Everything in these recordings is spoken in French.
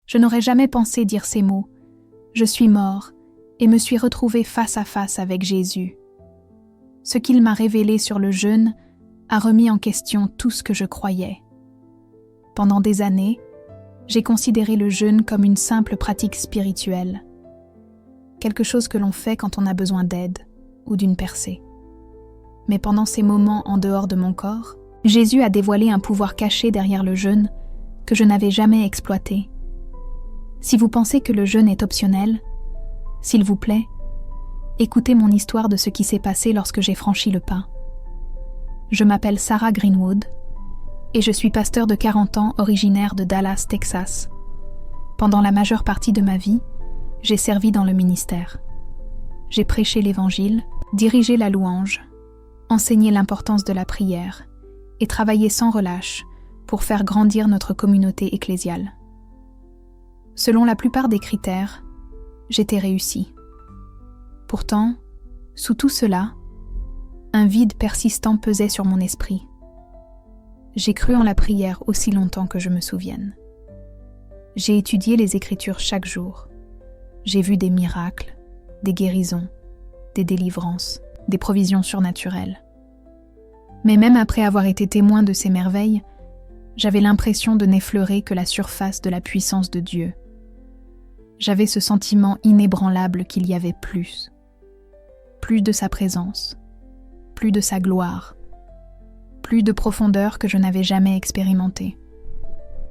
Je n'aurais jamais pensé dire ces mots. Je suis mort et me suis retrouvé face à face avec Jésus. Ce qu'il m'a révélé sur le jeûne a remis en question tout ce que je croyais. Pendant des années, j'ai considéré le jeûne comme une simple pratique spirituelle, quelque chose que l'on fait quand on a besoin d'aide ou d'une percée. Mais pendant ces moments en dehors de mon corps, Jésus a dévoilé un pouvoir caché derrière le jeûne que je n'avais jamais exploité. Si vous pensez que le jeûne est optionnel, s'il vous plaît, écoutez mon histoire de ce qui s'est passé lorsque j'ai franchi le pas. Je m'appelle Sarah Greenwood et je suis pasteur de 40 ans originaire de Dallas, Texas. Pendant la majeure partie de ma vie, j'ai servi dans le ministère. J'ai prêché l'Évangile, dirigé la louange, enseigné l'importance de la prière et travaillé sans relâche pour faire grandir notre communauté ecclésiale. Selon la plupart des critères, j'étais réussi. Pourtant, sous tout cela, un vide persistant pesait sur mon esprit. J'ai cru en la prière aussi longtemps que je me souvienne. J'ai étudié les Écritures chaque jour. J'ai vu des miracles, des guérisons, des délivrances, des provisions surnaturelles. Mais même après avoir été témoin de ces merveilles, j'avais l'impression de n'effleurer que la surface de la puissance de Dieu. J'avais ce sentiment inébranlable qu'il y avait plus. Plus de sa présence, plus de sa gloire, plus de profondeur que je n'avais jamais expérimentée.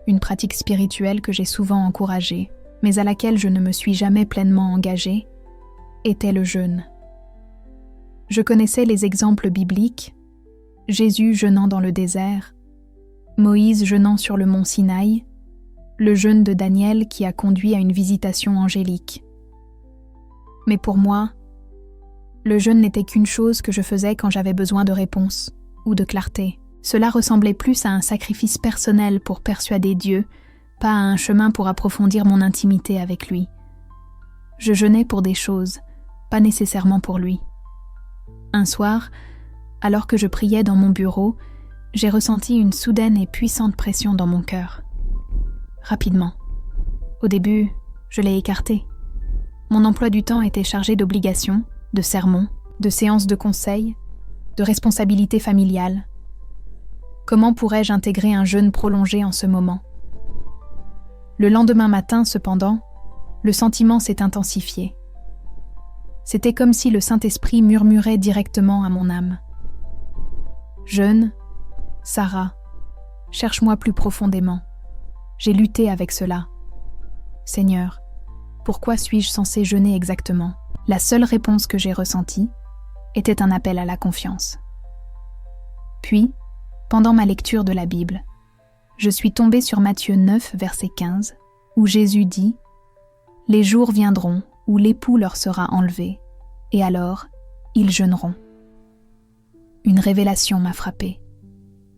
Une pratique spirituelle que j'ai souvent encouragée, mais à laquelle je ne me suis jamais pleinement engagée, était le jeûne. Je connaissais les exemples bibliques, Jésus jeûnant dans le désert, Moïse jeûnant sur le mont Sinaï, le jeûne de Daniel qui a conduit à une visitation angélique. Mais pour moi, le jeûne n'était qu'une chose que je faisais quand j'avais besoin de réponses ou de clarté. Cela ressemblait plus à un sacrifice personnel pour persuader Dieu, pas à un chemin pour approfondir mon intimité avec lui. Je jeûnais pour des choses, pas nécessairement pour lui. Un soir, alors que je priais dans mon bureau, j'ai ressenti une soudaine et puissante pression dans mon cœur. Rapidement. Au début, je l'ai écarté. Mon emploi du temps était chargé d'obligations, de sermons, de séances de conseil, de responsabilités familiales. Comment pourrais-je intégrer un jeûne prolongé en ce moment ? Le lendemain matin, cependant, le sentiment s'est intensifié. C'était comme si le Saint-Esprit murmurait directement à mon âme. « Jeûne, Sarah, cherche-moi plus profondément. J'ai lutté avec cela. Seigneur, pourquoi suis-je censé jeûner exactement ? » La seule réponse que j'ai ressentie était un appel à la confiance. Puis, pendant ma lecture de la Bible, je suis tombée sur Matthieu 9, verset 15, où Jésus dit « Les jours viendront où l'époux leur sera enlevé, et alors, ils jeûneront. » Une révélation m'a frappée.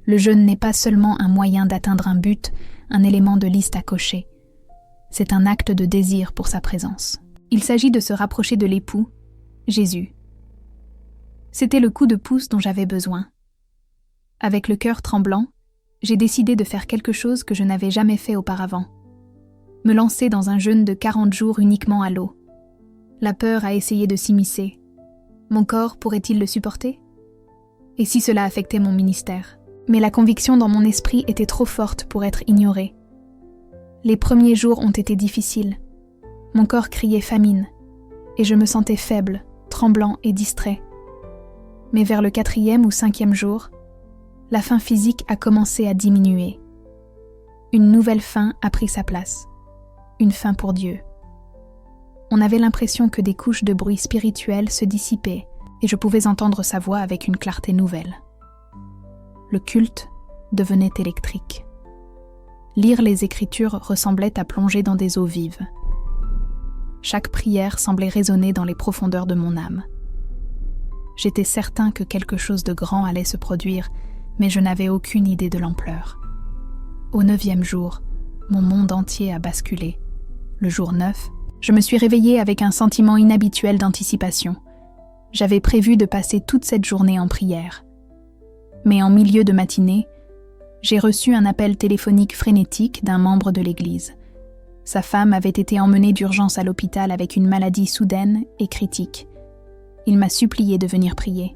Le jeûne n'est pas seulement un moyen d'atteindre un but, un élément de liste à cocher. C'est un acte de désir pour sa présence. Il s'agit de se rapprocher de l'époux, Jésus. C'était le coup de pouce dont j'avais besoin. Avec le cœur tremblant, j'ai décidé de faire quelque chose que je n'avais jamais fait auparavant. Me lancer dans un jeûne de 40 jours uniquement à l'eau. La peur a essayé de s'immiscer. Mon corps pourrait-il le supporter ? Et si cela affectait mon ministère ? Mais la conviction dans mon esprit était trop forte pour être ignorée. Les premiers jours ont été difficiles. Mon corps criait famine, et je me sentais faible, tremblant et distrait. Mais vers le 4e ou 5e jour, la faim physique a commencé à diminuer. Une nouvelle faim a pris sa place, une faim pour Dieu. On avait l'impression que des couches de bruit spirituel se dissipaient, et je pouvais entendre sa voix avec une clarté nouvelle. Le culte devenait électrique. Lire les Écritures ressemblait à plonger dans des eaux vives. Chaque prière semblait résonner dans les profondeurs de mon âme. J'étais certain que quelque chose de grand allait se produire, mais je n'avais aucune idée de l'ampleur. Au 9e jour, mon monde entier a basculé. Le jour 9, je me suis réveillée avec un sentiment inhabituel d'anticipation. J'avais prévu de passer toute cette journée en prière. Mais en milieu de matinée, j'ai reçu un appel téléphonique frénétique d'un membre de l'Église. Sa femme avait été emmenée d'urgence à l'hôpital avec une maladie soudaine et critique. Il m'a supplié de venir prier.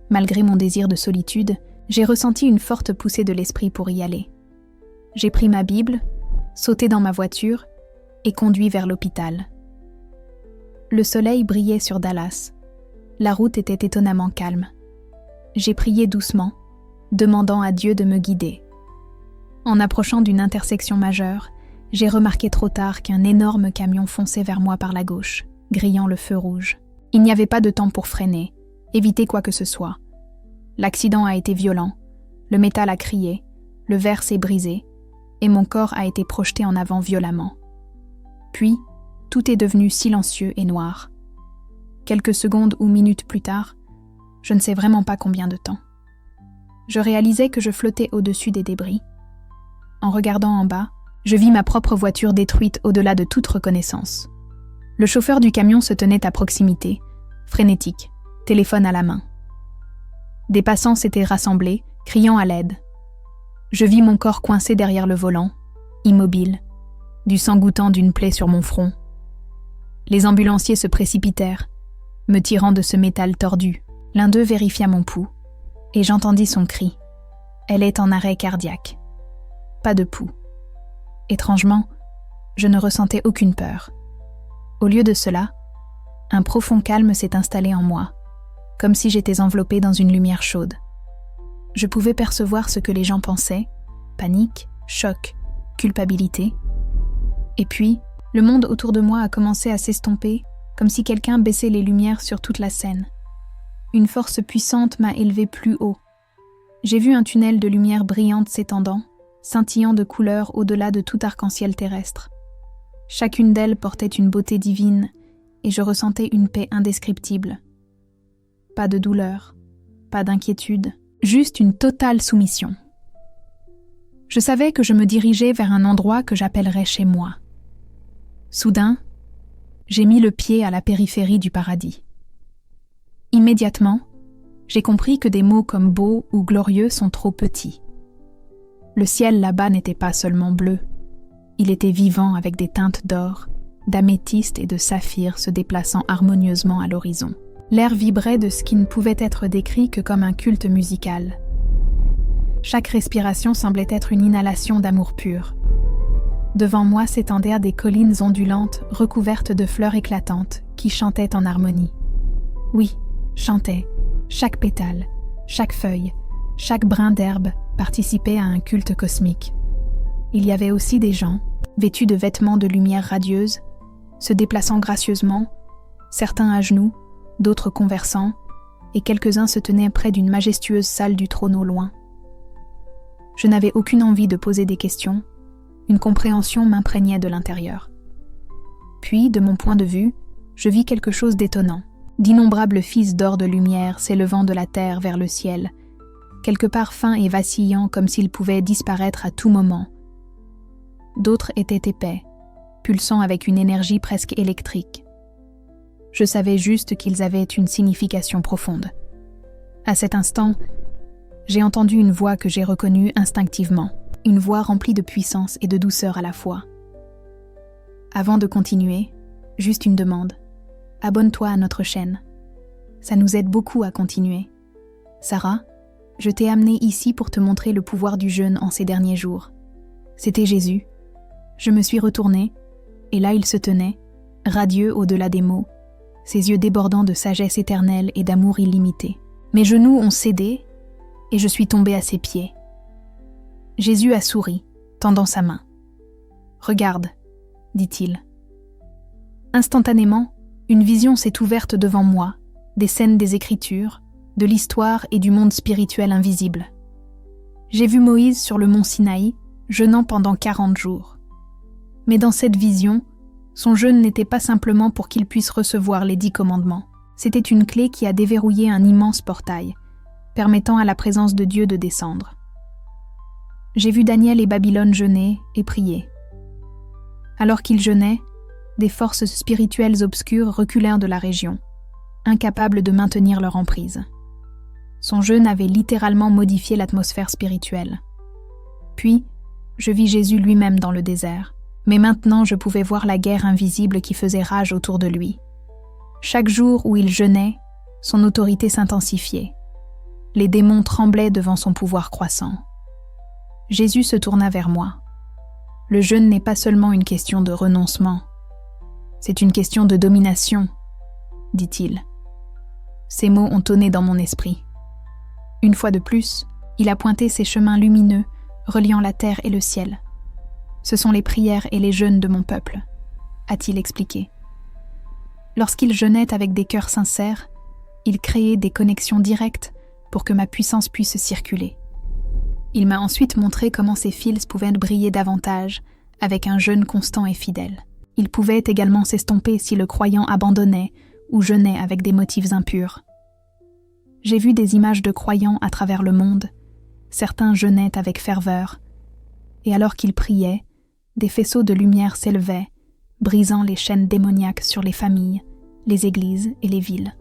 Malgré mon désir de solitude, j'ai ressenti une forte poussée de l'esprit pour y aller. J'ai pris ma Bible, sauté dans ma voiture et conduit vers l'hôpital. Le soleil brillait sur Dallas. La route était étonnamment calme. J'ai prié doucement, demandant à Dieu de me guider. En approchant d'une intersection majeure, j'ai remarqué trop tard qu'un énorme camion fonçait vers moi par la gauche, grillant le feu rouge. Il n'y avait pas de temps pour freiner, éviter quoi que ce soit. L'accident a été violent, le métal a crié, le verre s'est brisé, et mon corps a été projeté en avant violemment. Puis, tout est devenu silencieux et noir. Quelques secondes ou minutes plus tard, je ne sais vraiment pas combien de temps. Je réalisais que je flottais au-dessus des débris. En regardant en bas, je vis ma propre voiture détruite au-delà de toute reconnaissance. Le chauffeur du camion se tenait à proximité, frénétique, téléphone à la main. Des passants s'étaient rassemblés, criant à l'aide. Je vis mon corps coincé derrière le volant, immobile, du sang goûtant d'une plaie sur mon front. Les ambulanciers se précipitèrent, me tirant de ce métal tordu. L'un d'eux vérifia mon pouls, et j'entendis son cri. Elle est en arrêt cardiaque. Pas de pouls. Étrangement, je ne ressentais aucune peur. Au lieu de cela, un profond calme s'est installé en moi, comme si j'étais enveloppée dans une lumière chaude. Je pouvais percevoir ce que les gens pensaient, panique, choc, culpabilité. Et puis, le monde autour de moi a commencé à s'estomper, comme si quelqu'un baissait les lumières sur toute la scène. Une force puissante m'a élevée plus haut. J'ai vu un tunnel de lumière brillante s'étendant, scintillant de couleurs au-delà de tout arc-en-ciel terrestre. Chacune d'elles portait une beauté divine, et je ressentais une paix indescriptible. Pas de douleur, pas d'inquiétude, juste une totale soumission. Je savais que je me dirigeais vers un endroit que j'appellerais chez moi. Soudain, j'ai mis le pied à la périphérie du paradis. Immédiatement, j'ai compris que des mots comme beau ou glorieux sont trop petits. Le ciel là-bas n'était pas seulement bleu, il était vivant avec des teintes d'or, d'améthyste et de saphir se déplaçant harmonieusement à l'horizon. L'air vibrait de ce qui ne pouvait être décrit que comme un culte musical. Chaque respiration semblait être une inhalation d'amour pur. Devant moi s'étendaient des collines ondulantes recouvertes de fleurs éclatantes qui chantaient en harmonie. Oui, chantaient. Chaque pétale, chaque feuille, chaque brin d'herbe participait à un culte cosmique. Il y avait aussi des gens, vêtus de vêtements de lumière radieuse, se déplaçant gracieusement, certains à genoux, d'autres conversant, et quelques-uns se tenaient près d'une majestueuse salle du trône au loin. Je n'avais aucune envie de poser des questions, une compréhension m'imprégnait de l'intérieur. Puis, de mon point de vue, je vis quelque chose d'étonnant. D'innombrables fils d'or de lumière s'élevant de la terre vers le ciel, quelque part fins et vacillants comme s'ils pouvaient disparaître à tout moment. D'autres étaient épais, pulsant avec une énergie presque électrique. Je savais juste qu'ils avaient une signification profonde. À cet instant, j'ai entendu une voix que j'ai reconnue instinctivement, une voix remplie de puissance et de douceur à la fois. Avant de continuer, juste une demande. Abonne-toi à notre chaîne. Ça nous aide beaucoup à continuer. Sarah, je t'ai amenée ici pour te montrer le pouvoir du jeûne en ces derniers jours. C'était Jésus. Je me suis retournée, et là il se tenait, radieux au-delà des mots, ses yeux débordant de sagesse éternelle et d'amour illimité. Mes genoux ont cédé, et je suis tombée à ses pieds. Jésus a souri, tendant sa main. « Regarde, » dit-il. Instantanément, une vision s'est ouverte devant moi, des scènes des Écritures, de l'histoire et du monde spirituel invisible. J'ai vu Moïse sur le mont Sinaï, jeûnant pendant 40 jours. Mais dans cette vision, son jeûne n'était pas simplement pour qu'il puisse recevoir les 10 commandements. C'était une clé qui a déverrouillé un immense portail, permettant à la présence de Dieu de descendre. J'ai vu Daniel et Babylone jeûner et prier. Alors qu'ils jeûnaient, des forces spirituelles obscures reculèrent de la région, incapables de maintenir leur emprise. Son jeûne avait littéralement modifié l'atmosphère spirituelle. Puis, je vis Jésus lui-même dans le désert, Mais maintenant je pouvais voir la guerre invisible qui faisait rage autour de lui. Chaque jour où il jeûnait, son autorité s'intensifiait. Les démons tremblaient devant son pouvoir croissant. Jésus se tourna vers moi. Le jeûne n'est pas seulement une question de renoncement, c'est une question de domination, dit-il. Ces mots ont tonné dans mon esprit. Une fois de plus, il a pointé ces chemins lumineux reliant la terre et le ciel. Ce sont les prières et les jeûnes de mon peuple, a-t-il expliqué. Lorsqu'il jeûnait avec des cœurs sincères, il créait des connexions directes pour que ma puissance puisse circuler. Il m'a ensuite montré comment ces fils pouvaient briller davantage avec un jeûne constant et fidèle. Ils pouvaient également s'estomper si le croyant abandonnait ou jeûnait avec des motifs impurs. J'ai vu des images de croyants à travers le monde. Certains jeûnaient avec ferveur, et alors qu'ils priaient, des faisceaux de lumière s'élevaient, brisant les chaînes démoniaques sur les familles, les églises et les villes.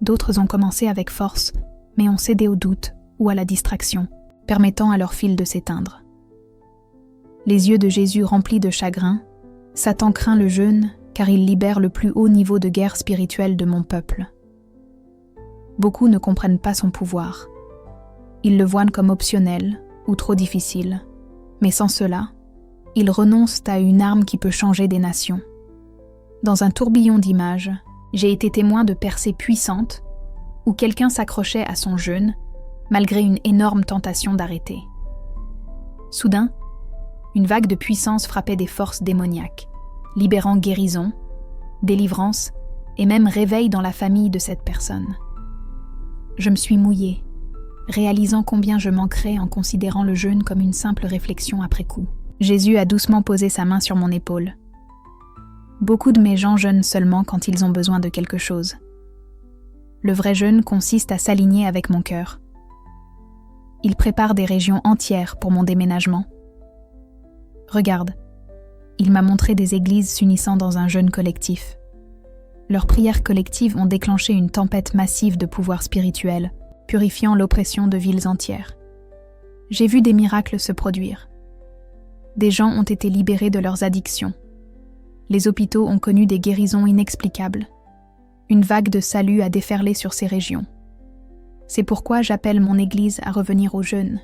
D'autres ont commencé avec force, mais ont cédé au doute ou à la distraction, permettant à leur fil de s'éteindre. Les yeux de Jésus remplis de chagrin, Satan craint le jeûne car il libère le plus haut niveau de guerre spirituelle de mon peuple. Beaucoup ne comprennent pas son pouvoir. Ils le voient comme optionnel ou trop difficile, mais sans cela, ils renoncent à une arme qui peut changer des nations. Dans un tourbillon d'images, j'ai été témoin de percées puissantes où quelqu'un s'accrochait à son jeûne malgré une énorme tentation d'arrêter. Soudain, une vague de puissance frappait des forces démoniaques, libérant guérison, délivrance et même réveil dans la famille de cette personne. Je me suis mouillée, réalisant combien je manquerais en considérant le jeûne comme une simple réflexion après coup. Jésus a doucement posé sa main sur mon épaule. Beaucoup de mes gens jeûnent seulement quand ils ont besoin de quelque chose. Le vrai jeûne consiste à s'aligner avec mon cœur. Il prépare des régions entières pour mon déménagement. Regarde, il m'a montré des églises s'unissant dans un jeûne collectif. Leurs prières collectives ont déclenché une tempête massive de pouvoir spirituel, purifiant l'oppression de villes entières. J'ai vu des miracles se produire. Des gens ont été libérés de leurs addictions. Les hôpitaux ont connu des guérisons inexplicables. Une vague de salut a déferlé sur ces régions. C'est pourquoi j'appelle mon Église à revenir au jeûne.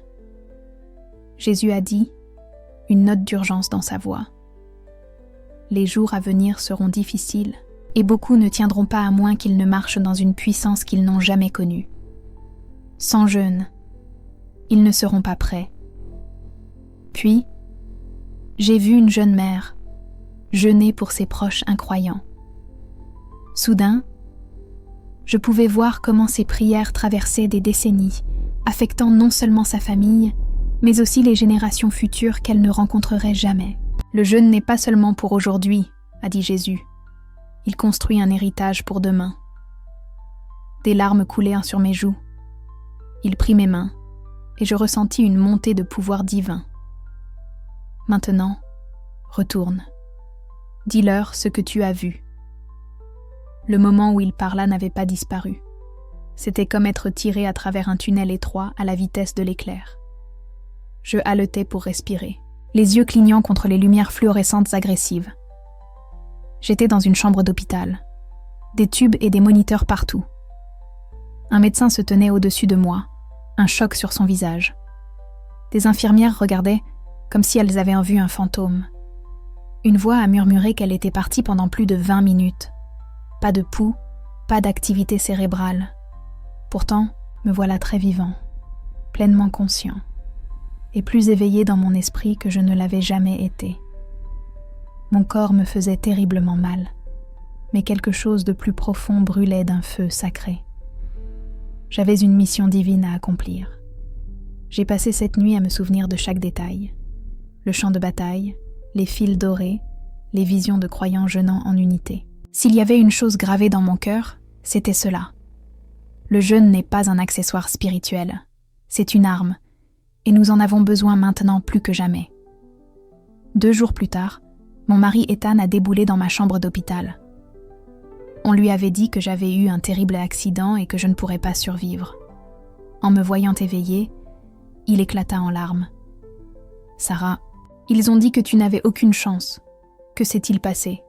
Jésus a dit, une note d'urgence dans sa voix. Les jours à venir seront difficiles, et beaucoup ne tiendront pas à moins qu'ils ne marchent dans une puissance qu'ils n'ont jamais connue. Sans jeûne, ils ne seront pas prêts. Puis, j'ai vu une jeune mère jeûner pour ses proches incroyants. Soudain, je pouvais voir comment ses prières traversaient des décennies, affectant non seulement sa famille, mais aussi les générations futures qu'elle ne rencontrerait jamais. Le jeûne n'est pas seulement pour aujourd'hui, a dit Jésus. Il construit un héritage pour demain. Des larmes coulèrent sur mes joues. Il prit mes mains, et je ressentis une montée de pouvoir divin. Maintenant, retourne. Dis-leur ce que tu as vu. Le moment où il parla n'avait pas disparu. C'était comme être tiré à travers un tunnel étroit à la vitesse de l'éclair. Je haletais pour respirer, les yeux clignant contre les lumières fluorescentes agressives. J'étais dans une chambre d'hôpital, des tubes et des moniteurs partout. Un médecin se tenait au-dessus de moi, un choc sur son visage. Des infirmières regardaient comme si elles avaient vu un fantôme. Une voix a murmuré qu'elle était partie pendant plus de 20 minutes. Pas de pouls, pas d'activité cérébrale. Pourtant, me voilà très vivant, pleinement conscient, et plus éveillé dans mon esprit que je ne l'avais jamais été. Mon corps me faisait terriblement mal, mais quelque chose de plus profond brûlait d'un feu sacré. J'avais une mission divine à accomplir. J'ai passé cette nuit à me souvenir de chaque détail. Le champ de bataille, les fils dorés, les visions de croyants jeûnant en unité. S'il y avait une chose gravée dans mon cœur, c'était cela. Le jeûne n'est pas un accessoire spirituel, c'est une arme, et nous en avons besoin maintenant plus que jamais. 2 jours plus tard, mon mari Ethan a déboulé dans ma chambre d'hôpital. On lui avait dit que j'avais eu un terrible accident et que je ne pourrais pas survivre. En me voyant éveillée, il éclata en larmes. « Sarah, Ils ont dit que tu n'avais aucune chance. Que s'est-il passé ?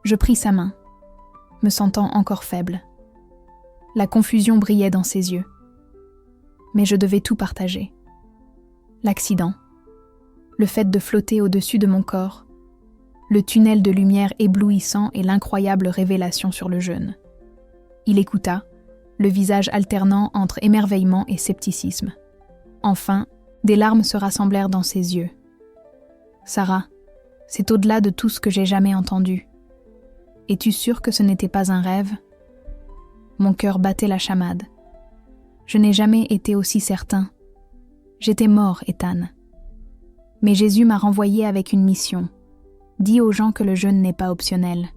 Je pris sa main, me sentant encore faible. La confusion brillait dans ses yeux. Mais je devais tout partager. L'accident, le fait de flotter au-dessus de mon corps, le tunnel de lumière éblouissant et l'incroyable révélation sur le jeûne. Il écouta, le visage alternant entre émerveillement et scepticisme. Enfin, des larmes se rassemblèrent dans ses yeux. « Sarah, c'est au-delà de tout ce que j'ai jamais entendu. Es-tu sûre que ce n'était pas un rêve ?» Mon cœur battait la chamade. Je n'ai jamais été aussi certain. J'étais mort, Ethan. Mais Jésus m'a renvoyé avec une mission. Dis aux gens que le jeûne n'est pas optionnel.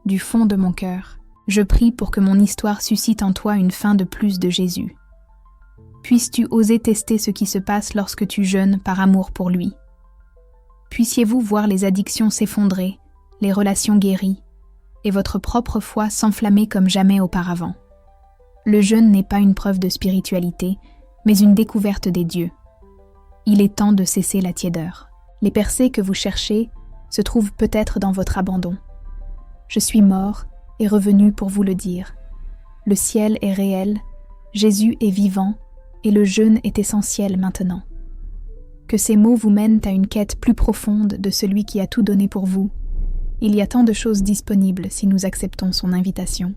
Du fond de mon cœur, je prie pour que mon histoire suscite en toi une fin de plus de Jésus. Puisses-tu oser tester ce qui se passe lorsque tu jeûnes par amour pour lui. Puissiez-vous voir les addictions s'effondrer, les relations guéries, et votre propre foi s'enflammer comme jamais auparavant. Le jeûne n'est pas une preuve de spiritualité, mais une découverte des dieux. Il est temps de cesser la tiédeur. Les percées que vous cherchez se trouvent peut-être dans votre abandon. Je suis mort et revenu pour vous le dire. Le ciel est réel, Jésus est vivant, et le jeûne est essentiel maintenant. Que ces mots vous mènent à une quête plus profonde de celui qui a tout donné pour vous. Il y a tant de choses disponibles si nous acceptons son invitation.